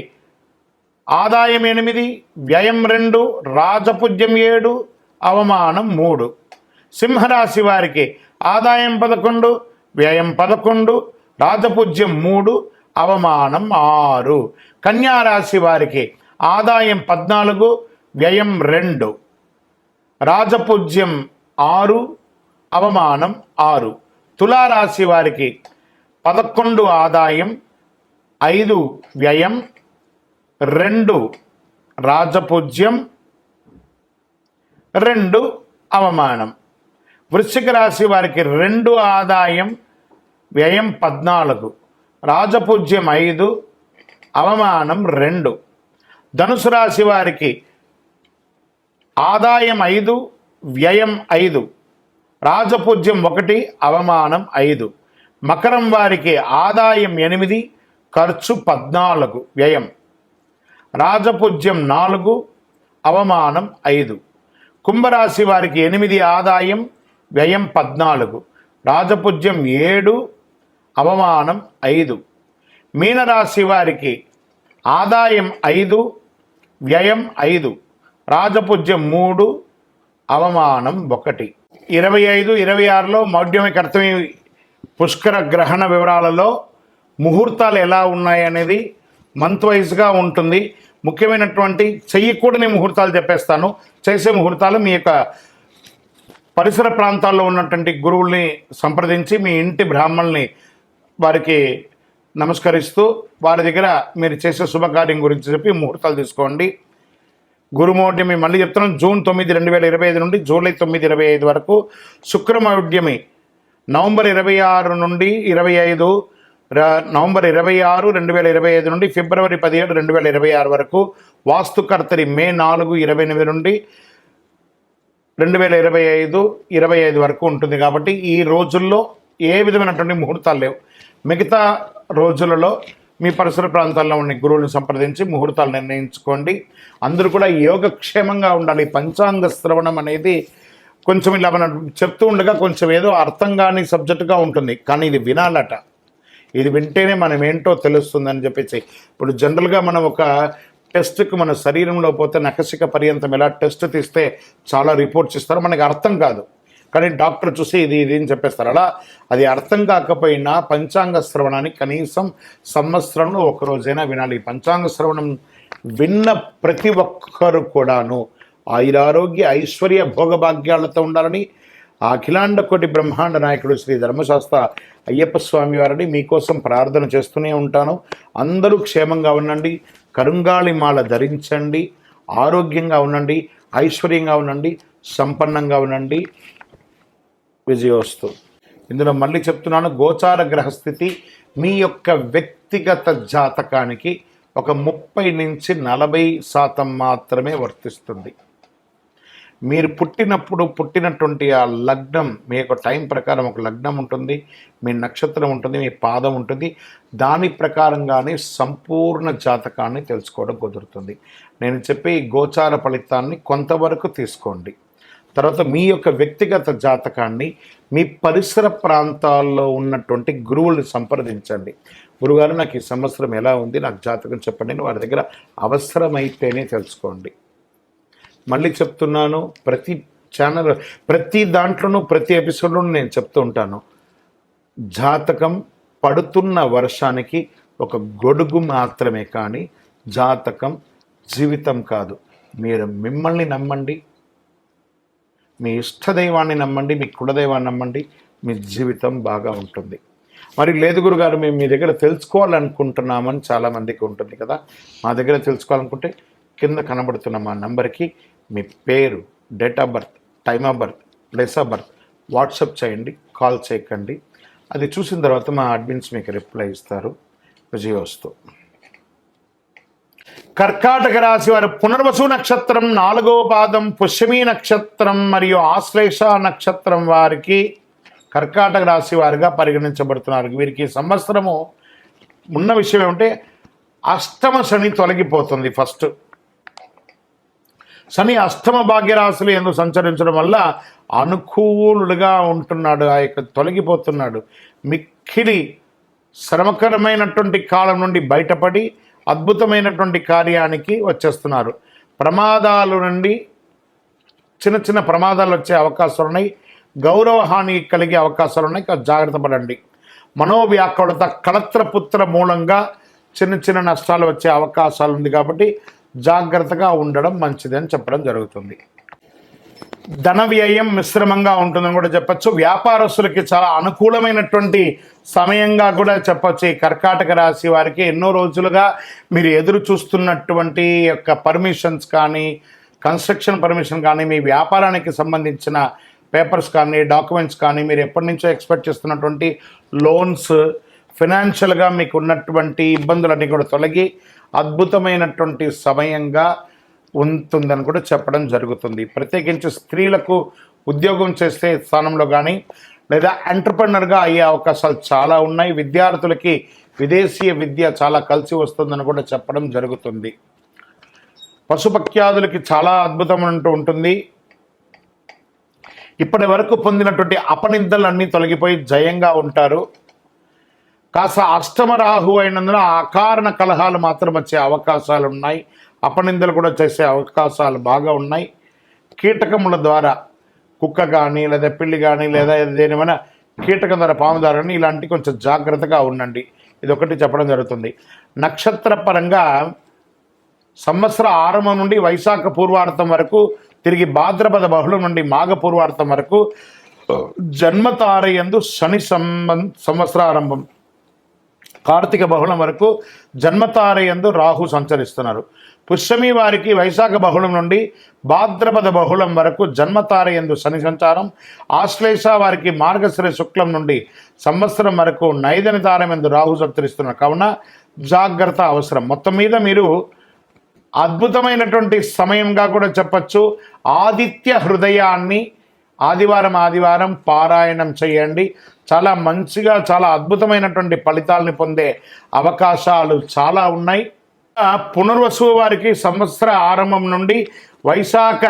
ఆదాయం 8, వ్యయం 2, రాజపూజ్యం 7, అవమానం 3. సింహరాశి వారికి ఆదాయం 11, వ్యయం 11, రాజపూజ్యం 3, అవమానం 6. కన్యారాశి వారికి ఆదాయం 14, వ్యయం 2, రాజపూజ్యం 6, అవమానం 6. తులారాశి వారికి 11 ఆదాయం, 5 వ్యయం, 2 రాజపూజ్యం, 2 అవమానం. వృశ్చిక రాశి వారికి 2 ఆదాయం, వ్యయం 14, రాజపూజ్యం 5, అవమానం 2. ధనుసు రాశి వారికి ఆదాయం 5, వ్యయం 5, రాజపూజ్యం 1, అవమానం 5. మకరం వారికి ఆదాయం 8, ఖర్చు 14, వ్యయం, రాజపూజ్యం 4, అవమానం 5. కుంభరాశి వారికి 8 ఆదాయం, వ్యయం 14, రాజపూజ్యం 7, అవమానం 5. మీనరాశి వారికి ఆదాయం 5, వ్యయం 5, రాజపూజ్యం 3, అవమానం 1. 25, 26లో మౌఢ్యమి కర్తమి పుష్కర గ్రహణ వివరాలలో ముహూర్తాలు ఎలా ఉన్నాయనేది మంత్ వైజ్గా ఉంటుంది. ముఖ్యమైనటువంటి చెయ్యకూడని ముహూర్తాలు చెప్పేస్తాను. చేసే ముహూర్తాలు మీ యొక్క పరిసర ప్రాంతాల్లో ఉన్నటువంటి గురువుల్ని సంప్రదించి మీ ఇంటి బ్రాహ్మణుల్ని వారికి నమస్కరిస్తూ వారి దగ్గర మీరు చేసే శుభకార్యం గురించి చెప్పి ముహూర్తాలు తీసుకోండి. గురుమౌఢ్యమి మళ్ళీ చెప్తున్నాం, జూన్ 9, 2025 నుండి జూలై 9, 2025 వరకు. శుక్రమౌఢ్యమి నవంబర్ 26 నుండి 25, నవంబర్ 26, 2025 నుండి ఫిబ్రవరి 17, 2026 వరకు. వాస్తుకర్తరి మే 4, 28 నుండి 2025, 25 వరకు ఉంటుంది. కాబట్టి ఈ రోజుల్లో ఏ విధమైనటువంటి ముహూర్తాలు లేవు. మిగతా రోజులలో మీ పరిసర ప్రాంతాల్లో ఉన్న గురువులను సంప్రదించి ముహూర్తాలు నిర్ణయించుకోండి. అందరూ కూడా యోగక్షేమంగా ఉండాలి. పంచాంగ శ్రవణం అనేది కొంచెం ఇలా మనం చెప్తూ ఉండగా కొంచెం ఏదో అర్థం కాని సబ్జెక్టుగా ఉంటుంది, కానీ ఇది వినాలట. ఇది వింటేనే మనం ఏంటో తెలుస్తుందని చెప్పేసి. ఇప్పుడు జనరల్గా మనం ఒక టెస్ట్కి మన శరీరంలో పోతే నఖశిక పర్యంతం ఎలా టెస్ట్ తీస్తే చాలా రిపోర్ట్స్ ఇస్తారు, మనకి అర్థం కాదు, కానీ డాక్టర్ చూసి ఇది అని చెప్పేస్తారు. అలా అది అర్థం కాకపోయినా పంచాంగ శ్రవణాన్ని కనీసం సంవత్సరంలో ఒకరోజైనా వినాలి. పంచాంగ శ్రవణం విన్న ప్రతి ఒక్కరు కూడాను ఆయురారోగ్య ఐశ్వర్య భోగభాగ్యాలతో ఉండాలని అఖిలాండ కోటి బ్రహ్మాండ నాయకుడు శ్రీ ధర్మశాస్త్ర అయ్యప్ప స్వామి వారిని మీకోసం ప్రార్థన చేస్తూనే ఉంటాను. అందరూ క్షేమంగా ఉండండి, కరుంగాళి మాల ధరించండి, ఆరోగ్యంగా ఉండండి, ఐశ్వర్యంగా ఉండండి, సంపన్నంగా ఉండండి. విజయోస్తు. ఇందులో మళ్ళీ చెప్తున్నాను, గోచార గ్రహస్థితి మీ యొక్క వ్యక్తిగత జాతకానికి ఒక 30 నుంచి 40% మాత్రమే వర్తిస్తుంది. మీరు పుట్టినటువంటి ఆ లగ్నం, మీ యొక్క టైం ప్రకారం ఒక లగ్నం ఉంటుంది, మీ నక్షత్రం ఉంటుంది, మీ పాదం ఉంటుంది. దాని ప్రకారంగానే సంపూర్ణ జాతకాన్ని తెలుసుకోవడం కుదురుతుంది. నేను చెప్పే ఈ గోచార ఫలితాన్ని కొంతవరకు తీసుకోండి. తర్వాత మీ యొక్క వ్యక్తిగత జాతకాన్ని మీ పరిసర ప్రాంతాల్లో ఉన్నటువంటి గురువుల్ని సంప్రదించండి. గురుగారు, నాకు ఈ సంవత్సరం ఎలా ఉంది, నాకు జాతకం చెప్పండి. వారి దగ్గర అవసరమైతేనే తెలుసుకోండి. మళ్ళీ చెప్తున్నాను, ప్రతి ఛానల్, ప్రతి దాంట్లోనూ, ప్రతి ఎపిసోడ్లోనూ నేను చెప్తూ ఉంటాను, జాతకం పడుతున్న వర్షానికి ఒక గొడుగు మాత్రమే, కానీ జాతకం జీవితం కాదు. మీరు మిమ్మల్ని నమ్మండి, మీ ఇష్టదైవాన్ని నమ్మండి, మీ కులదైవాన్ని నమ్మండి, మీ జీవితం బాగా ఉంటుంది. మరి లేదు గురుగారు, మేము మీ దగ్గర తెలుసుకోవాలనుకుంటున్నామని చాలామందికి ఉంటుంది కదా. మా దగ్గర తెలుసుకోవాలనుకుంటే కింద కనబడుతున్న మా నంబర్కి మీ పేరు, date of birth, time of birth, place of birth WhatsApp చేయండి, కాల్ చేయకండి. అది చూసిన తర్వాత మా అడ్మిన్స్ మీకు రిప్లై ఇస్తారు. విజయోస్తు. కర్కాటక రాశి వారు పునర్వసు నక్షత్రం 4వ పాదం, పుష్యమీ నక్షత్రం మరియు ఆశ్లేష నక్షత్రం వారికి కర్కాటక రాశి వారిగా పరిగణించబడుతున్నారు. వీరికి సంవత్సరము ఉన్న విషయం ఏమంటే, అష్టమ శని తొలగిపోతుంది. ఫస్ట్ శని అష్టమ భాగ్యరాశులు ఎందుకు సంచరించడం వల్ల అనుకూలుడుగా ఉంటున్నాడు, ఆ యొక్క తొలగిపోతున్నాడు. మిక్కిలి శ్రమకరమైనటువంటి కాలం నుండి బయటపడి అద్భుతమైనటువంటి కార్యానికి వచ్చేస్తున్నారు. ప్రమాదాల నుండి చిన్న ప్రమాదాలు వచ్చే అవకాశాలు ఉన్నాయి. గౌరవ హాని కలిగే అవకాశాలు ఉన్నాయి. జాగ్రత్త పడండి. మనోవ్యాకులత, కళత్రపుత్ర మూలంగా చిన్న నష్టాలు వచ్చే అవకాశాలు ఉంది. కాబట్టి జాగ్రత్తగా ఉండడం మంచిది అని చెప్పడం జరుగుతుంది. ధన వ్యయం మిశ్రమంగా ఉంటుందని కూడా చెప్పచ్చు. వ్యాపారస్తులకి చాలా అనుకూలమైనటువంటి సమయంగా కూడా చెప్పచ్చు. ఈ కర్కాటక రాశి వారికి ఎన్నో రోజులుగా మీరు ఎదురు చూస్తున్నటువంటి యొక్క పర్మిషన్స్ కానీ, కన్స్ట్రక్షన్ పర్మిషన్ కానీ, మీ వ్యాపారానికి సంబంధించిన పేపర్స్ కానీ, డాక్యుమెంట్స్ కానీ, మీరు ఎప్పటి నుంచో ఎక్స్పెక్ట్ చేస్తున్నటువంటి లోన్స్, ఫినాన్షియల్గా మీకు ఉన్నటువంటి ఇబ్బందులన్నీ కూడా తొలగి అద్భుతమైనటువంటి సమయంగా ఉంటుందని కూడా చెప్పడం జరుగుతుంది. ప్రత్యేకించి స్త్రీలకు ఉద్యోగం చేసే స్థానంలో కానీ, లేదా ఎంటర్‌ప్రెన్యూర్‌గా అయ్యే అవకాశాలు చాలా ఉన్నాయి. విద్యార్థులకి విదేశీయ విద్య చాలా కలిసి వస్తుందని కూడా చెప్పడం జరుగుతుంది. పశుపక్ష్యాదులకి చాలా అద్భుతమంటూ ఉంటుంది. ఇప్పటి వరకు పొందినటువంటి అపనిందలన్నీ తొలగిపోయి జయంగా ఉంటారు. కాస్త అష్టమ రాహు అయినందున అకారణ కలహాలు మాత్రం వచ్చే అవకాశాలు ఉన్నాయి. అపనిందలు కూడా చేసే అవకాశాలు బాగా ఉన్నాయి. కీటకముల ద్వారా, కుక్క కానీ, లేదా పిల్లి కానీ, లేదా దేనిమైనా కీటకం ద్వారా, పాము ద్వారా కానీ, ఇలాంటి కొంచెం జాగ్రత్తగా ఉండండి. ఇది ఒకటి చెప్పడం జరుగుతుంది. నక్షత్ర పరంగా సంవత్సర ఆరంభం నుండి వైశాఖ పూర్వార్థం వరకు, తిరిగి భాద్రపద బహుళం నుండి మాఘ పూర్వార్థం వరకు జన్మతారయందు శని సంవత్సరారంభం, కార్తీక బహుళం వరకు జన్మతారయందు రాహు సంచరిస్తున్నారు. పుష్యమి వారికి వైశాఖ బహుళం నుండి భాద్రపద బహుళం వరకు జన్మతారయందు శని సంచారం. ఆశ్లేష వారికి మార్గశిర శుక్లం నుండి సంవత్సరం వరకు నైదన తారయందు రాహు సంచరిస్తున్నారు. కావున జాగ్రత్త అవసరం. మొత్తం మీద మీరు అద్భుతమైనటువంటి సమయంగా కూడా చెప్పచ్చు. ఆదిత్య హృదయాన్ని ఆదివారం పారాయణం చేయండి. చాలా మంచిగా, చాలా అద్భుతమైనటువంటి ఫలితాలని పొందే అవకాశాలు చాలా ఉన్నాయి. పునర్వసు వారికి సంవత్సర ఆరంభం నుండి వైశాఖ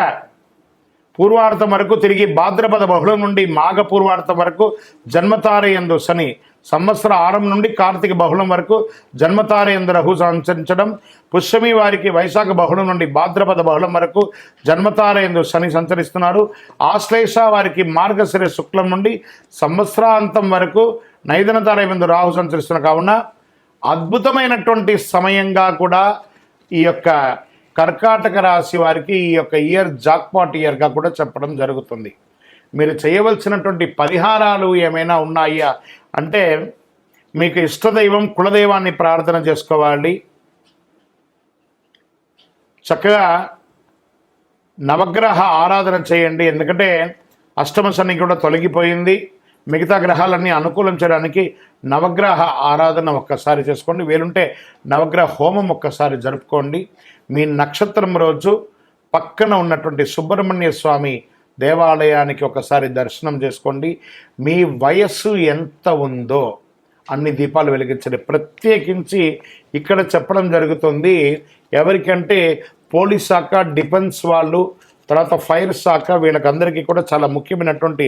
పూర్వార్థం వరకు, తిరిగి భాద్రపద బహుళం నుండి మాఘ పూర్వార్థం వరకు జన్మతారయందు శని, సంవత్సర ఆరంభం నుండి కార్తీక బహుళం వరకు జన్మతారయందు రాహు సంచరించడం. పుష్యమి వారికి వైశాఖ బహుళం నుండి భాద్రపద బహుళం వరకు జన్మతారయందు శని సంచరిస్తున్నారు. ఆశ్లేష వారికి మార్గశిర శుక్లం నుండి సంవత్సరాంతం వరకు నైదన తారయందు రాహు సంచరిస్తున్నారు. కావున అద్భుతమైనటువంటి సమయంగా కూడా ఈ యొక్క కర్కాటక రాశి వారికి ఈ యొక్క ఇయర్ జాక్పాట్ ఇయర్గా కూడా చెప్పడం జరుగుతుంది. మీరు చేయవలసినటువంటి పరిహారాలు ఏమైనా ఉన్నాయా అంటే, మీకు ఇష్టదైవం కులదైవాన్ని ప్రార్థన చేసుకోవాలి. చక్కగా నవగ్రహ ఆరాధన చేయండి. ఎందుకంటే అష్టమ శని కూడా తొలగిపోయింది. మిగతా గ్రహాలన్నీ అనుకూలం చేయడానికి నవగ్రహ ఆరాధన ఒక్కసారి చేసుకోండి. వీలుంటే నవగ్రహ హోమం ఒక్కసారి జరుపుకోండి. మీ నక్షత్రం రోజు పక్కన ఉన్నటువంటి సుబ్రహ్మణ్య స్వామి దేవాలయానికి ఒకసారి దర్శనం చేసుకోండి. మీ వయస్సు ఎంత ఉందో అన్ని దీపాలు వెలిగించండి. ప్రత్యేకించి ఇక్కడ చెప్పడం జరుగుతుంది ఎవరికంటే పోలీస్ శాఖ, డిఫెన్స్ వాళ్ళు, తర్వాత ఫైర్ శాఖ, వీళ్ళకందరికీ కూడా చాలా ముఖ్యమైనటువంటి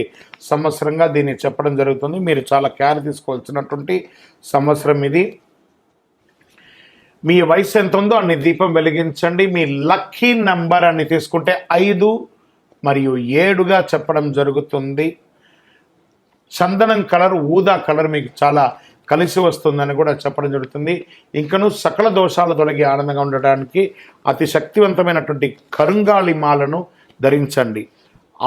సంవత్సరంగా దీన్ని చెప్పడం జరుగుతుంది. మీరు చాలా కేర్ తీసుకోవాల్సినటువంటి సంవత్సరం ఇది. మీ వయసు ఎంత ఉందో అన్ని దీపం వెలిగించండి. మీ లక్కీ నంబర్ అని తీసుకుంటే 5 మరియు 7గా చెప్పడం జరుగుతుంది. చందనం కలర్, ఊదా కలర్ మీకు చాలా కలిసి వస్తుందని కూడా చెప్పడం జరుగుతుంది. ఇంకను సకల దోషాలు తొలగి ఆనందంగా ఉండడానికి అతి శక్తివంతమైనటువంటి కరుంగాళి మాలను ధరించండి.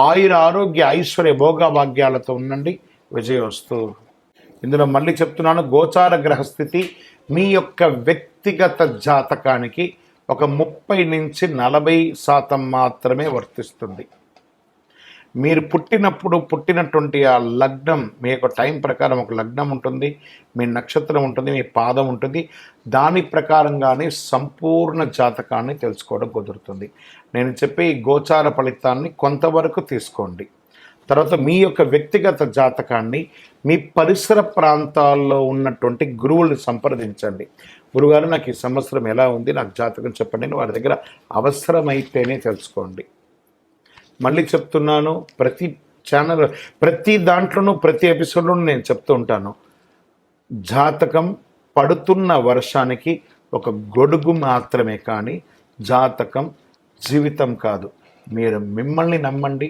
ఆయుర ఆరోగ్య ఐశ్వర్య భోగభాగ్యాలతో ఉండండి. విజయోస్తు. ఇందులో మళ్ళీ చెప్తున్నాను, గోచార గ్రహస్థితి మీ యొక్క వ్యక్తిగత జాతకానికి ఒక 30 నుంచి 40% మాత్రమే వర్తిస్తుంది. మీరు పుట్టినటువంటి ఆ లగ్నం, మీ యొక్క టైం ప్రకారం ఒక లగ్నం ఉంటుంది, మీ నక్షత్రం ఉంటుంది, మీ పాదం ఉంటుంది. దాని ప్రకారంగానే సంపూర్ణ జాతకాన్ని తెలుసుకోవడం కుదురుతుంది. నేను చెప్పే ఈ గోచార ఫలితాన్ని కొంతవరకు తీసుకోండి. తర్వాత మీ యొక్క వ్యక్తిగత జాతకాన్ని మీ పరిసర ప్రాంతాల్లో ఉన్నటువంటి గురువుల్ని సంప్రదించండి. గురుగారు, నాకు ఈ సంవత్సరం ఎలా ఉంది, నాకు జాతకం చెప్పండి. వారి దగ్గర అవసరమైతేనే తెలుసుకోండి. మళ్ళీ చెప్తున్నాను, ప్రతి ఛానల్, ప్రతి దాంట్లోనూ, ప్రతి ఎపిసోడ్లోనూ నేను చెప్తూ ఉంటాను, జాతకం పడుతున్న వర్షానికి ఒక గొడుగు మాత్రమే, కానీ జాతకం జీవితం కాదు. మీరు మిమ్మల్ని నమ్మండి,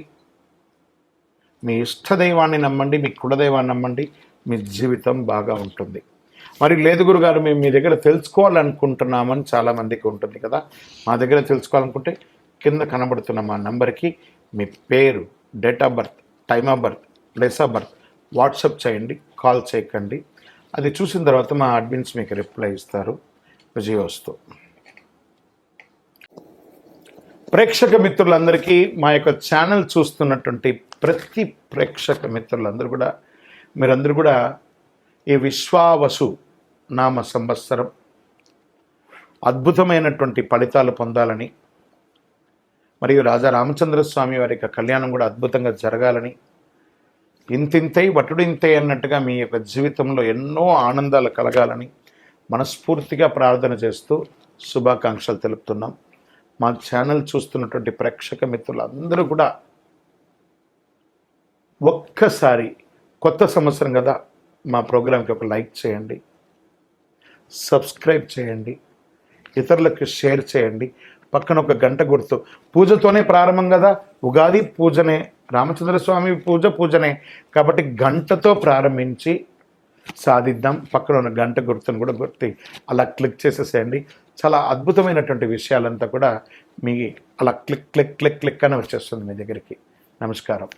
మీ ఇష్టదైవాన్ని నమ్మండి, మీ కులదైవాన్ని నమ్మండి, మీ జీవితం బాగా ఉంటుంది. మరి లేదు గురుగారు, మేము మీ దగ్గర తెలుసుకోవాలనుకుంటున్నామని చాలామందికి ఉంటుంది కదా. మా దగ్గర తెలుసుకోవాలనుకుంటే కింద కనబడుతున్న మా నంబర్కి మీ పేరు, date of birth, time of birth, place of birth WhatsApp చేయండి, కాల్ చేయకండి. అది చూసిన తర్వాత మా అడ్మిన్స్ మీకు రిప్లై ఇస్తారు. విజయోస్తు. ప్రేక్షక మిత్రులందరికీ, మా యొక్క ఛానల్ చూస్తున్నటువంటి ప్రతి ప్రేక్షక మిత్రులందరూ కూడా, మీరందరూ కూడా ఈ విశ్వావసు నామ సంవత్సరం అద్భుతమైనటువంటి ఫలితాలు పొందాలని, మరియు రాజా రామచంద్రస్వామి వారి యొక్క కళ్యాణం కూడా అద్భుతంగా జరగాలని, ఇంతింతై వటుడింతై అన్నట్టుగా మీ యొక్క జీవితంలో ఎన్నో ఆనందాలు కలగాలని మనస్ఫూర్తిగా ప్రార్థన చేస్తూ శుభాకాంక్షలు తెలుపుతున్నాం. మా ఛానల్ చూస్తున్నటువంటి ప్రేక్షక మిత్రులందరూ కూడా ఒక్కసారి, కొత్త సంవత్సరం కదా, మా ప్రోగ్రాంకి ఒక లైక్ చేయండి, సబ్స్క్రైబ్ చేయండి, ఇతరులకు షేర్ చేయండి. పక్కన ఒక గంట గుర్తు, పూజతోనే ప్రారంభం కదా, ఉగాది పూజనే, రామచంద్రస్వామి పూజనే, కాబట్టి గంటతో ప్రారంభించి సాధిద్దాం. పక్కన ఉన్న గంట గుర్తును కూడా గుర్తి అలా క్లిక్ చేసేసేయండి. చాలా అద్భుతమైనటువంటి విషయాలంతా కూడా మీ అలా క్లిక్ క్లిక్ క్లిక్ క్లిక్ అని వచ్చేస్తుంది మీ దగ్గరికి. నమస్కారం.